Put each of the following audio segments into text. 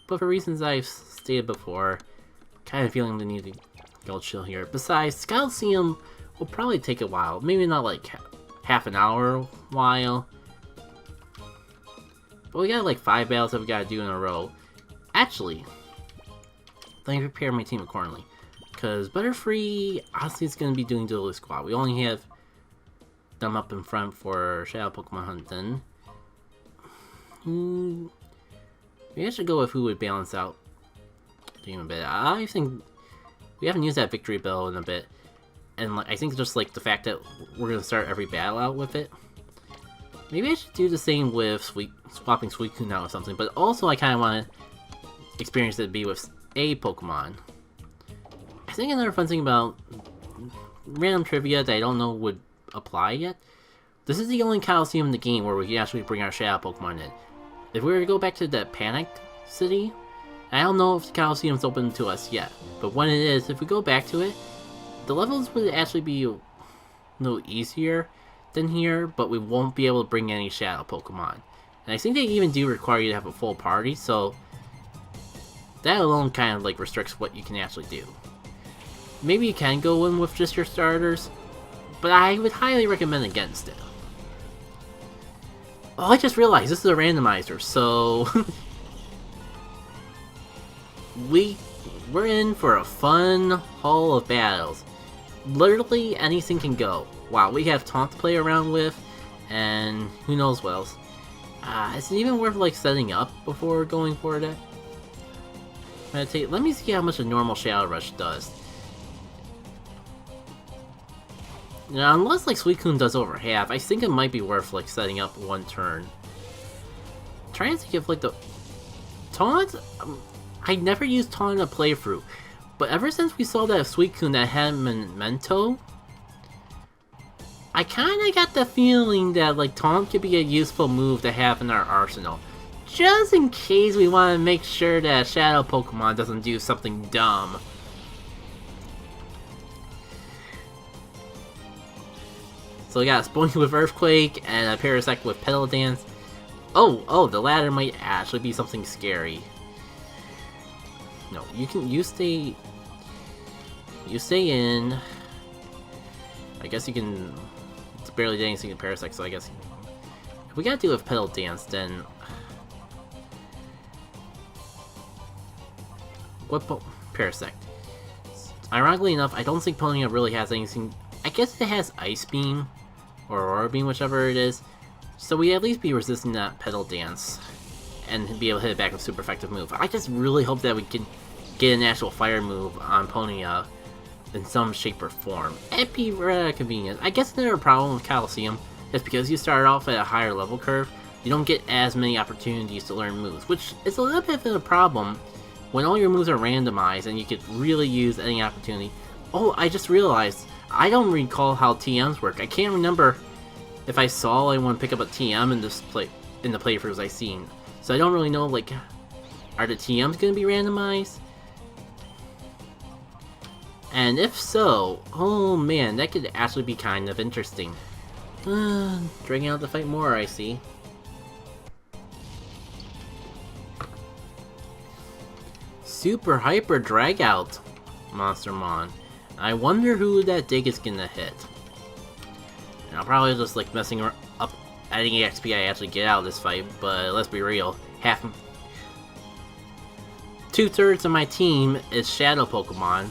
but for reasons I've stated before, kind of feeling the need to go chill here. Besides, Colosseum will probably take a while. Maybe not like half an hour while. But we got like 5 battles that we gotta do in a row. Actually, let me prepare my team accordingly. Because Butterfree, honestly, is gonna be doing Duel Squad. We only have them up in front for Shadow Pokemon hunting. Maybe I should go with who would balance out the team a bit. I think we haven't used that victory bell in a bit. And I think just like the fact that we're gonna start every battle out with it. Maybe I should do the same with swapping Suicune out or something. But also I kind of want to experience it be with a Pokemon. I think another fun thing about random trivia that I don't know would apply yet. This is the only Colosseum in the game where we can actually bring our Shadow Pokemon in. If we were to go back to the Panic City, I don't know if the Colosseum's open to us yet. But when it is, if we go back to it, the levels would actually be a little easier than here, but we won't be able to bring any Shadow Pokemon. And I think they even do require you to have a full party, so that alone kind of like restricts what you can actually do. Maybe you can go in with just your starters, but I would highly recommend against it. Oh, I just realized this is a randomizer, so we're in for a fun haul of battles. Literally anything can go. Wow, we have Taunt to play around with, and who knows what else. Is it even worth like setting up before going for that? Meditate. Let me see how much a normal Shadow Rush does. Now, unless like Suicune does over half, I think it might be worth like setting up one turn. Trying to give like the Taunt. I never used Taunt in a playthrough, but ever since we saw that Suicune that had Memento, I kinda got the feeling that like Taunt could be a useful move to have in our arsenal. Just in case we want to make sure that Shadow Pokemon doesn't do something dumb. So we got a Spoink with Earthquake and a Parasect with Petal Dance. Oh, the latter might actually be something scary. No, you stay in. I guess you can. It's barely doing anything in Parasect, so I guess if we gotta deal with Petal Dance, then Parasect. Ironically enough, I don't think Ponyta really has anything. I guess it has Ice Beam or Aurora Beam, whichever it is. So we at least be resisting that Petal Dance and be able to hit it back with a super effective move. I just really hope that we can get an actual fire move on Ponyta in some shape or form. It'd be rather convenient. I guess another problem with Colosseum is because you start off at a higher level curve, you don't get as many opportunities to learn moves, which is a little bit of a problem when all your moves are randomized and you could really use any opportunity. Oh, I just realized, I don't recall how TMs work. I can't remember if I saw anyone pick up a TM in the playthroughs I've seen. So I don't really know, like, are the TMs going to be randomized? And if so, oh man, that could actually be kind of interesting. Dragging out the fight more, I see. Super Hyper Dragout Monstermon. I wonder who that dig is gonna hit. And I'll probably just like messing up adding XP I actually get out of this fight, but let's be real. 2/3 of my team is Shadow Pokemon.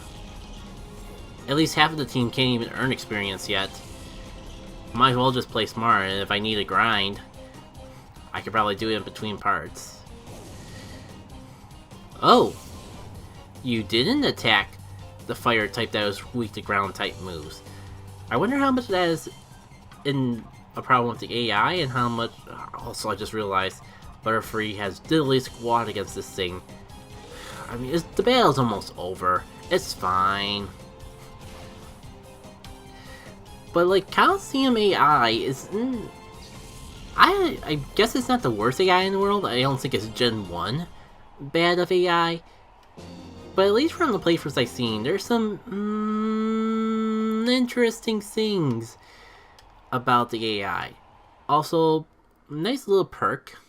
At least half of the team can't even earn experience yet. Might as well just play smart, and if I need a grind, I could probably do it in between parts. Oh! You didn't attack the fire type that was weak to ground type moves. I wonder how much that is in a problem with the AI, and how much... Also, I just realized Butterfree has diddly squat against this thing. I mean, the battle's almost over. It's fine. But like, Colosseum AI is... I guess it's not the worst AI in the world. I don't think it's Gen 1 bad of AI. But at least from the playthroughs I've seen, there's some interesting things about the AI. Also, nice little perk.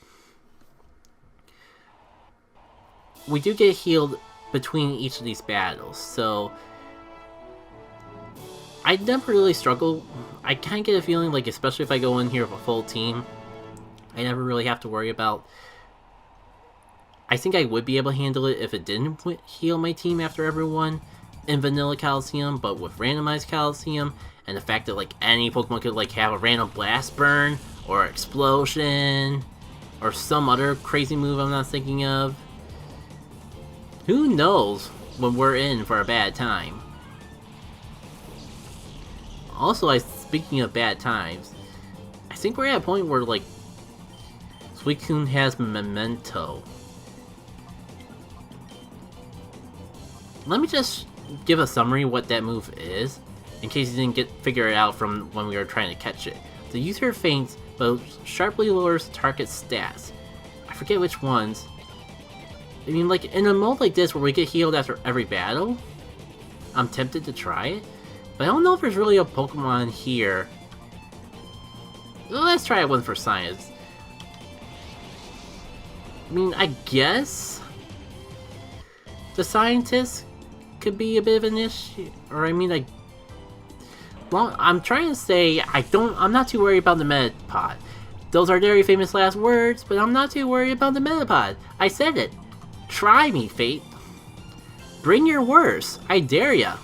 we do get healed between each of these battles, so I never really struggle. I kind of get a feeling like, especially if I go in here with a full team, I never really have to worry about. I think I would be able to handle it if it didn't heal my team after everyone in Vanilla Colosseum, but with Randomized Colosseum, and the fact that like any Pokemon could like have a random blast burn, or explosion, or some other crazy move I'm not thinking of. Who knows when we're in for a bad time. Also, speaking of bad times, I think we're at a point where like Suicune has Memento. Let me just give a summary of what that move is, in case you didn't figure it out from when we were trying to catch it. The user faints, but sharply lowers target's stats. I forget which ones. I mean, like, in a mode like this where we get healed after every battle, I'm tempted to try it, but I don't know if there's really a Pokemon here. Well, let's try one for science. I mean, I guess the scientist could be a bit of an issue, or I mean, well, I'm trying to say I'm not too worried about the Metapod. Those are very famous last words, but I'm not too worried about the Metapod. I said it. Try me, Fate. Bring your worst. I dare ya.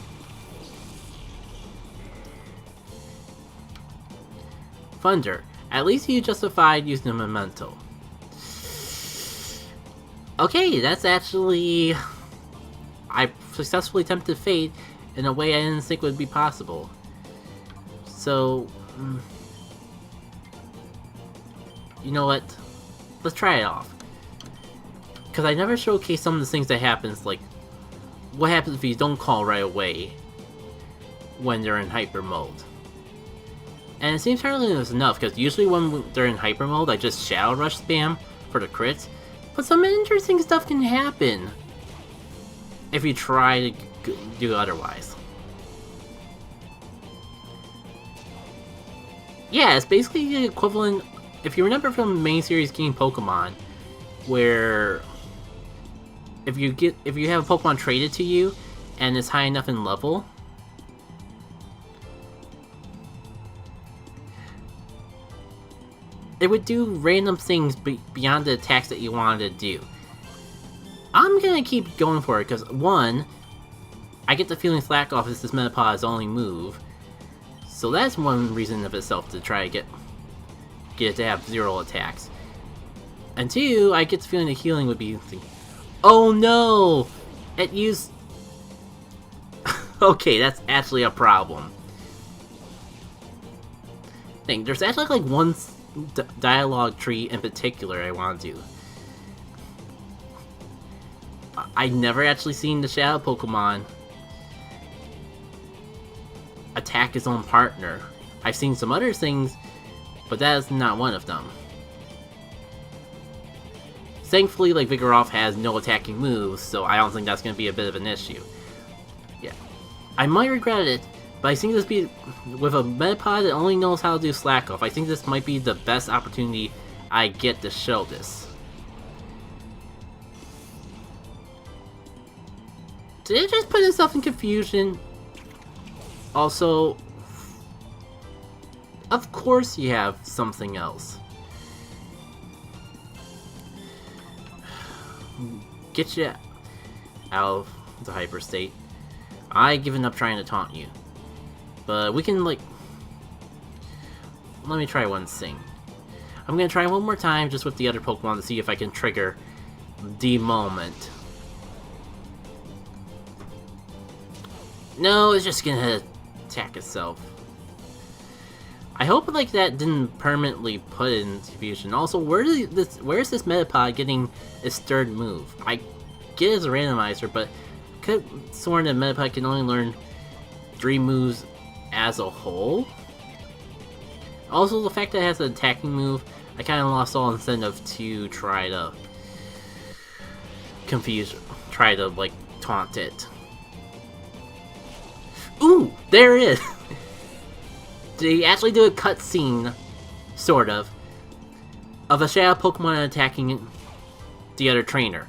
Thunder. At least you justified using a Memento. Okay, that's actually... I successfully tempted Fate in a way I didn't think would be possible. So... you know what? Let's try it off. Because I never showcase some of the things that happens, like... what happens if you don't call right away when they're in hyper mode. And it seems apparently there's enough, because usually when they're in hyper mode, I just Shadow Rush spam for the crits. But some interesting stuff can happen if you try to do otherwise. Yeah, it's basically the equivalent, if you remember from the main series game Pokemon, where if you have a Pokemon traded to you and it's high enough in level, it would do random things beyond the attacks that you wanted to do. I'm gonna keep going for it because, one, I get the feeling Slack Off is this Metapod's only move, so that's one reason of itself to try to get it to have 0 attacks. And 2, I get the feeling the healing would be... oh no! It used... okay, that's actually a problem. There's actually like one dialogue tree in particular I want to do. I've never actually seen the Shadow Pokemon attack his own partner. I've seen some other things, but that is not one of them. Thankfully, like, Vigoroth has no attacking moves, so I don't think that's going to be a bit of an issue. Yeah. I might regret it, but I think with a Metapod that only knows how to do Slack Off, I think this might be the best opportunity I get to show this. Did it just put itself in confusion? Also, of course you have something else. Get you out of the hyper state. I've given up trying to taunt you. But we can, like... let me try one thing. I'm gonna try one more time just with the other Pokemon to see if I can trigger the moment. No, it's just gonna attack itself. I hope like that didn't permanently put it in confusion. Also, where is this Metapod getting its third move? I get it as a randomizer, but I could have sworn that Metapod can only learn 3 moves as a whole. Also, the fact that it has an attacking move, I kind of lost all incentive to try to like taunt it. Ooh, there it is! They actually do a cutscene, sort of a Shadow Pokemon attacking the other trainer.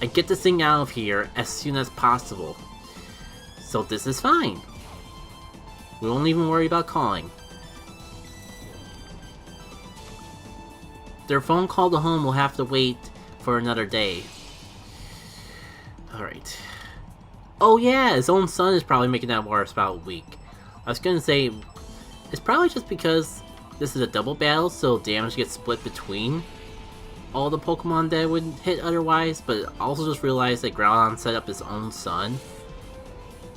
and get this thing out of here as soon as possible. So this is fine. We won't even worry about calling. Their phone call to home will have to wait for another day. Alright. Oh yeah, his own son is probably making that water spout weak. I was gonna say, it's probably just because this is a double battle, so damage gets split between all the Pokemon that would hit otherwise, but I also just realized that Groudon set up his own son,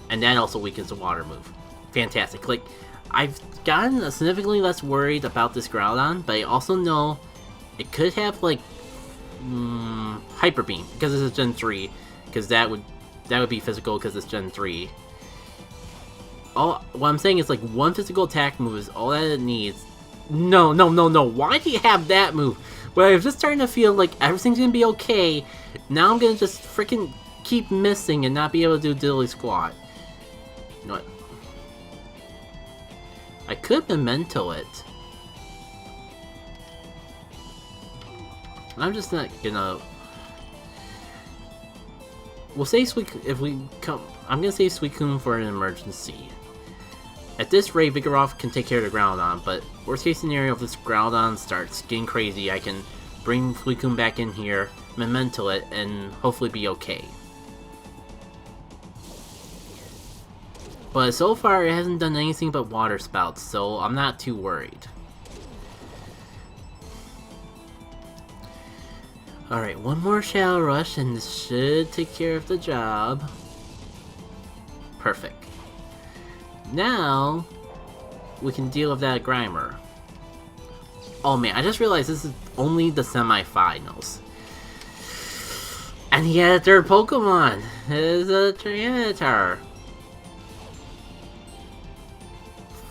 and that also weakens the water move. Fantastic. Like, I've gotten significantly less worried about this Groudon, but I also know it could have, like, Hyper Beam, because this is Gen 3, because that would be physical because it's Gen 3. What I'm saying is, like, one physical attack move is all that it needs. No, why do you have that move? Well, I'm just starting to feel like everything's gonna be okay. Now I'm gonna just freaking keep missing and not be able to do Diddly Squat. You know what? I could Memento it. I'm just not gonna... We'll save I'm gonna save Suicune for an emergency. At this rate, Vigoroth can take care of the Groudon, but worst case scenario, if this Groudon starts getting crazy, I can bring Suicune back in here, Memento it, and hopefully be okay. But so far, it hasn't done anything but water spouts, so I'm not too worried. Alright, one more Shadow Rush, and this should take care of the job. Perfect. Now, we can deal with that Grimer. Oh man, I just realized this is only the semifinals. And he had a third Pokemon! It is a Tyranitar.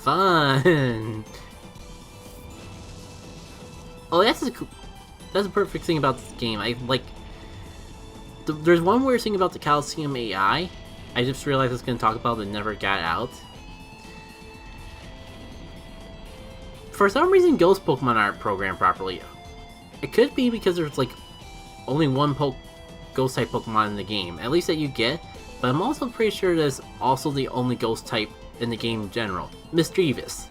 Fun! Oh, that's a perfect thing about this game. There's one weird thing about the Colosseum AI. I just realized I was going to talk about it and never got out. For some reason, Ghost Pokemon aren't programmed properly. It could be because there's like only one Ghost type Pokemon in the game, at least that you get. But I'm also pretty sure there's also the only Ghost type in the game in general, Misdreavus.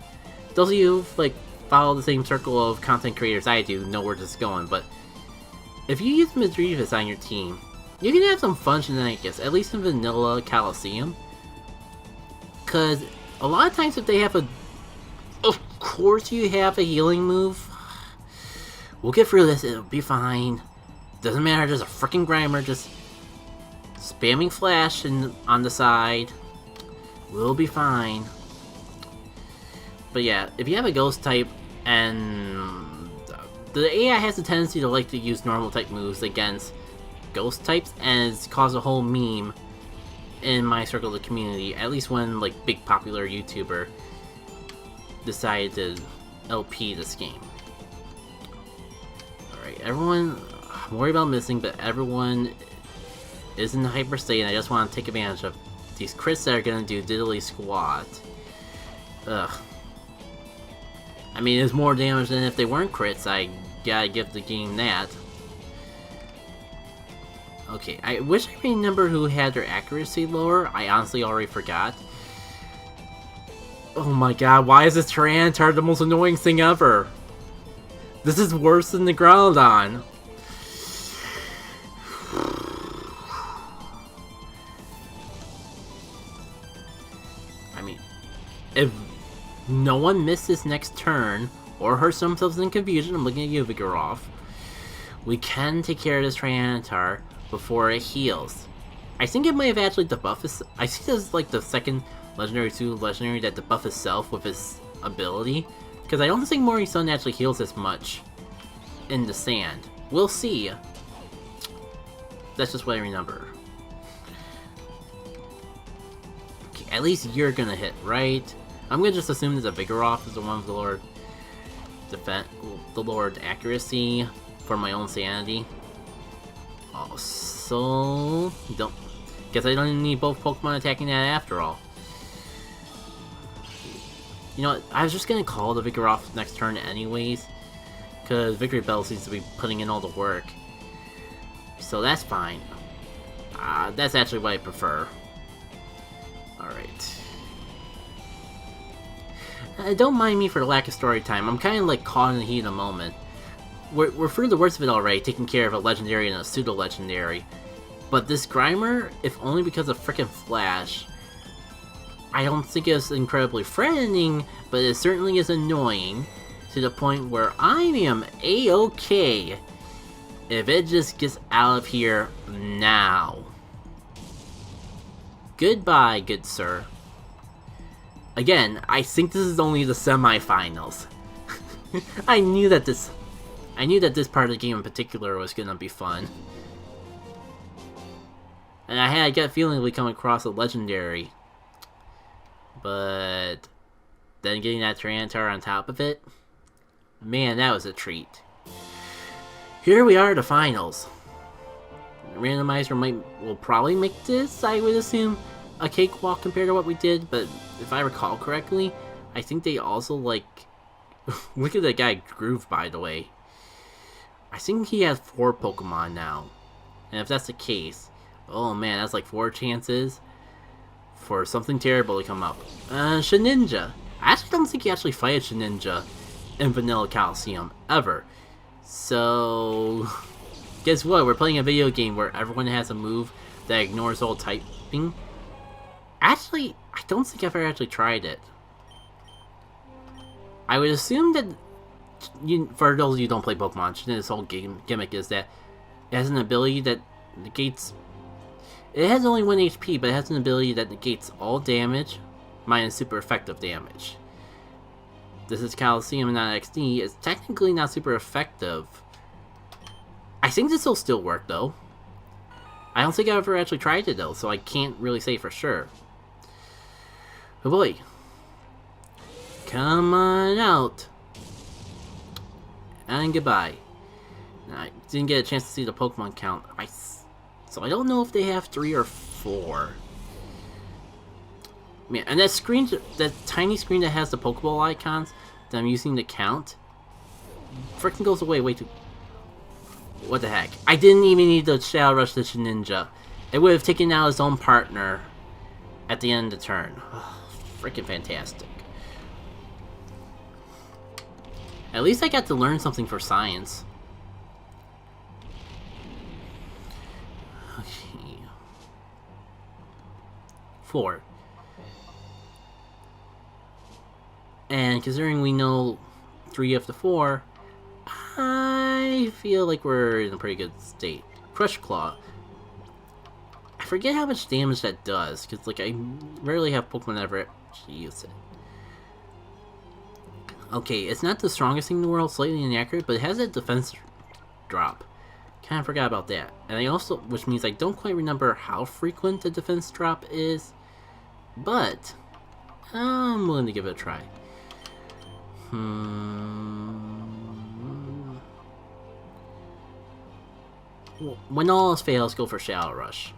Those of you who like follow the same circle of content creators I do know where this is going, but if you use Misdreavus on your team, you can have some fun shenanigans, at least in Vanilla Colosseum. Cause a lot of times if they have of course you have a healing move. We'll get through this, it'll be fine. Doesn't matter, there's a freaking Grimer just spamming Flash on the side. We'll be fine. But yeah, if you have a Ghost type, and the AI has a tendency to like to use normal type moves against Ghost types, and it's caused a whole meme in my circle of the community, at least one like big popular YouTuber decided to LP this game. Alright, everyone, I'm worried about missing, but everyone is in the hyper state, and I just want to take advantage of these crits that are gonna do Diddly Squat. Ugh. I mean, it's more damage than if they weren't crits, I gotta give the game that. Okay, I wish I remember who had their accuracy lower. I honestly already forgot. Oh my god, why is this Tyranitar the most annoying thing ever? This is worse than the Groudon. I mean, if no one misses next turn, or hurts themselves in confusion, I'm looking at you, Vigoroth, we can take care of this Tyranitar before it heals. I think it might have actually debuffed this. I see this as like the second legendary to legendary that debuff itself with its ability, because I don't think Morning Sun actually heals as much in the sand. We'll see. That's just what I remember. Okay, at least you're gonna hit, right? I'm gonna just assume that the Vigoroth is the one with the Lord Lord accuracy for my own sanity. Also, guess I don't need both Pokemon attacking that after all. You know what, I was just gonna call the Vigoroth next turn anyways, because Victory Bell seems to be putting in all the work. So that's fine. That's actually what I prefer. Alright. Don't mind me for the lack of story time. I'm kind of like caught in the heat of the moment. We're through the worst of it already, taking care of a legendary and a pseudo-legendary. But this Grimer, if only because of frickin' Flash, I don't think it's incredibly threatening, but it certainly is annoying to the point where I am A-okay if it just gets out of here now. Goodbye, good sir. Again, I think this is only the semifinals. I knew that this part of the game in particular was gonna be fun. And I had a gut feeling we come across a legendary. But then getting that Tyranitar on top of it, man, that was a treat. Here we are, the finals. Randomizer will probably make this, I would assume, a cakewalk compared to what we did, but if I recall correctly, I think they also, like... Look at that guy Groove, by the way. I think he has 4 Pokemon now. And if that's the case, oh man, that's like 4 chances for something terrible to come up. Shedinja. I actually don't think you actually fight a Shedinja in Vanilla Colosseum, ever. So... Guess what? We're playing a video game where everyone has a move that ignores all typing. Actually, I don't think I've ever actually tried it. I would assume that, for those of you who don't play Pokemon, this whole gimmick is that it has an ability that negates... It has only 1 HP, but it has an ability that negates all damage, minus super effective damage. This is Colosseum and not XD. It's technically not super effective. I think this will still work, though. I don't think I've ever actually tried it, though, so I can't really say for sure. But boy. Come on out. And goodbye. I didn't get a chance to see the Pokemon count. So I don't know if they have 3 or 4. Man, and that screen, that tiny screen that has the Pokeball icons that I'm using to count, freaking goes away way too... What the heck? I didn't even need to Shadow Rush the Shedinja. It would have taken out his own partner at the end of the turn. Freaking fantastic. At least I got to learn something for science. Okay. 4. And considering we know 3 of the 4, I feel like we're in a pretty good state. Crush Claw. I forget how much damage that does, because like I rarely have Pokemon ever actually use it. Okay, it's not the strongest thing in the world, slightly inaccurate, but it has a defense drop. Kinda forgot about that. And I also, which means I don't quite remember how frequent the defense drop is, but I'm willing to give it a try. When all else fails, go for Shadow Rush.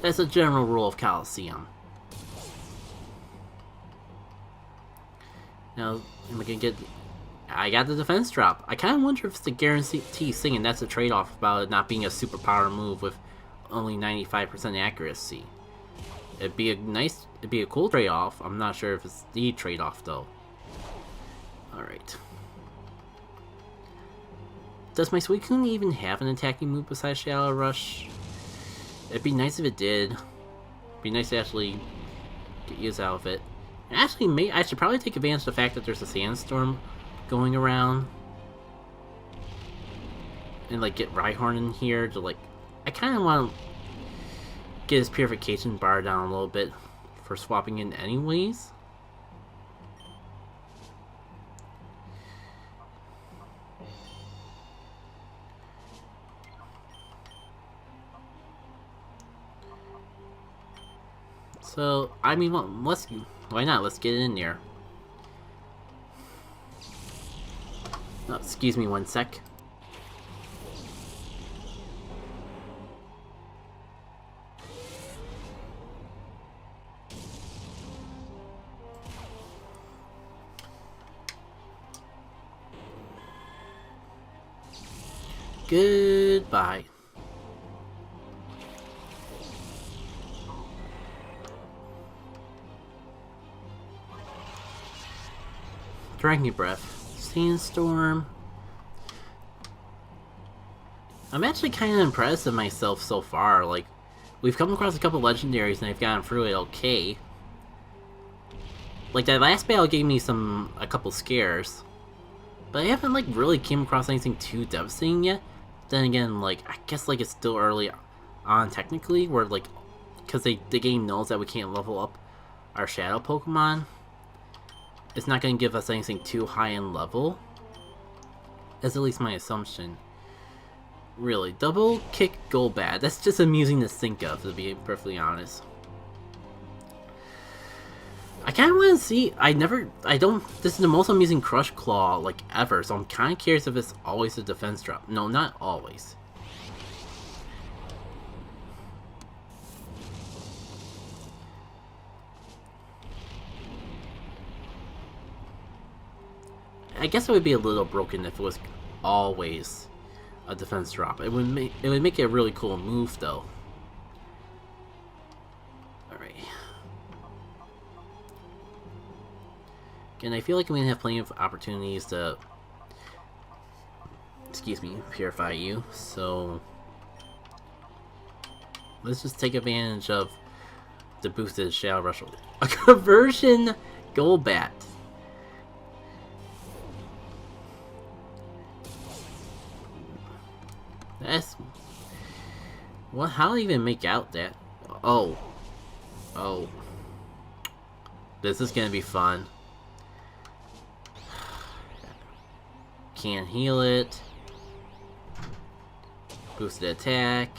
That's a general rule of Colosseum. Now, am I gonna get... I got the defense drop. I kind of wonder if it's the guarantee thing, and that's a trade-off about it not being a superpower move with only 95% accuracy. It'd be a cool trade-off. I'm not sure if it's the trade-off though. Alright. Does my Suicune even have an attacking move besides Shadow Rush? It'd be nice if it did. It'd be nice to actually get use out of it. And actually, I should probably take advantage of the fact that there's a sandstorm going around. And like get Rhyhorn in here to like... I kind of want to get his purification bar down a little bit for swapping in anyways. So, I mean, well, why not? Let's get it in there. Oh, excuse me 1 sec. Goodbye. Dragon Breath. Sandstorm. I'm actually kind of impressed with myself so far. Like, we've come across a couple legendaries and I've gotten through it okay. Like, that last battle gave me a couple scares. But I haven't, like, really came across anything too devastating yet. Then again, like, I guess, like, it's still early on technically, where, like, because the game knows that we can't level up our shadow Pokemon. It's not going to give us anything too high in level. That's at least my assumption. Really, double kick Golbat. That's just amusing to think of, to be perfectly honest. I kind of want to see. This is the most amusing Crush Claw like ever, so I'm kind of curious if it's always a defense drop. No, not always. I guess it would be a little broken if it was always a defense drop. It would make it a really cool move though. Alright. Again, I feel like we have plenty of opportunities to, excuse me, purify you, so let's just take advantage of the boosted Shadow Rush. A conversion Golbat. That's... What? How do I even make out that? Oh. Oh. This is gonna be fun. Can't heal it. Boosted attack.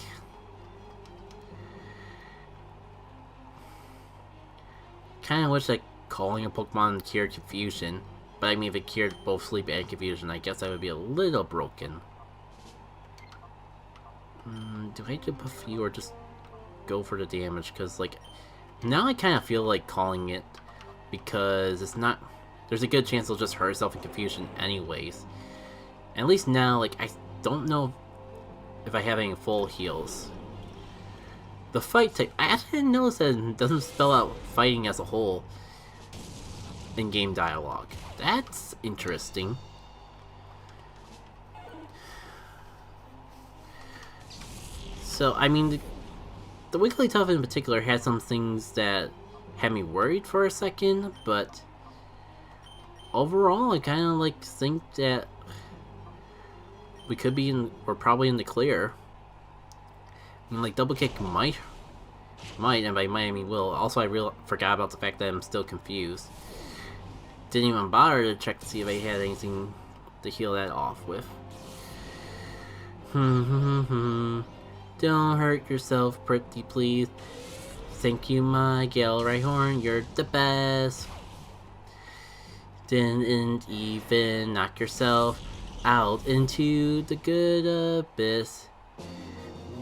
Kinda wish like calling a Pokemon cured confusion. But I mean if it cured both sleep and confusion, I guess I would be a little broken. Do I do buff you or just go for the damage? Because, like, now I kind of feel like calling it because it's not... There's a good chance it'll just hurt itself in confusion anyways. And at least now, like, I don't know if I have any full heals. The fight type... I actually didn't notice that it doesn't spell out fighting as a whole in-game dialogue. That's interesting. So, I mean, the Wigglytuff Tough in particular had some things that had me worried for a second, but overall, I kind of like think that we could be in, we're probably in the clear. I mean, like, double kick might, and by might I mean will. Also, I forgot about the fact that I'm still confused. Didn't even bother to check to see if I had anything to heal that off with. Don't hurt yourself, pretty please. Thank you, my Galrihorn, you're the best. Didn't even knock yourself out into the good abyss.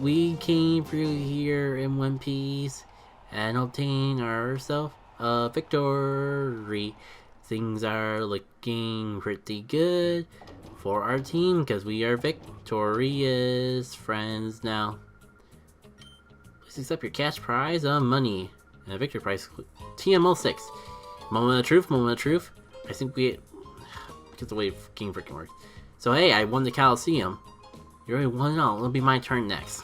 We came through here in one piece and obtained ourselves a victory. Things are looking pretty good for our team because we are victorious friends now. Please accept your cash prize of money and a victory prize. TM06. Moment of truth, moment of truth. I think we... Get the way game freaking works. So hey, I won the Colosseum. You already won it all. It'll be my turn next.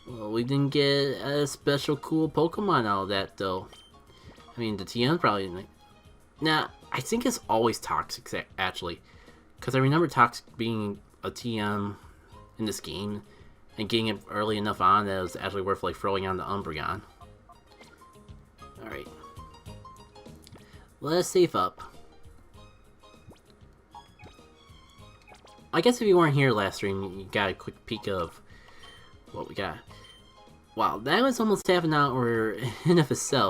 Well, we didn't get a special cool Pokemon out of that though. I mean, the TM probably didn't. Nah, I think it's always Toxic actually. Because I remember Toxic being a TM in this game and getting it early enough on that it was actually worth like throwing on the Umbreon. Alright. Let's save up. I guess if you weren't here last stream, you got a quick peek of what we got. Wow, that was almost half an hour in of itself.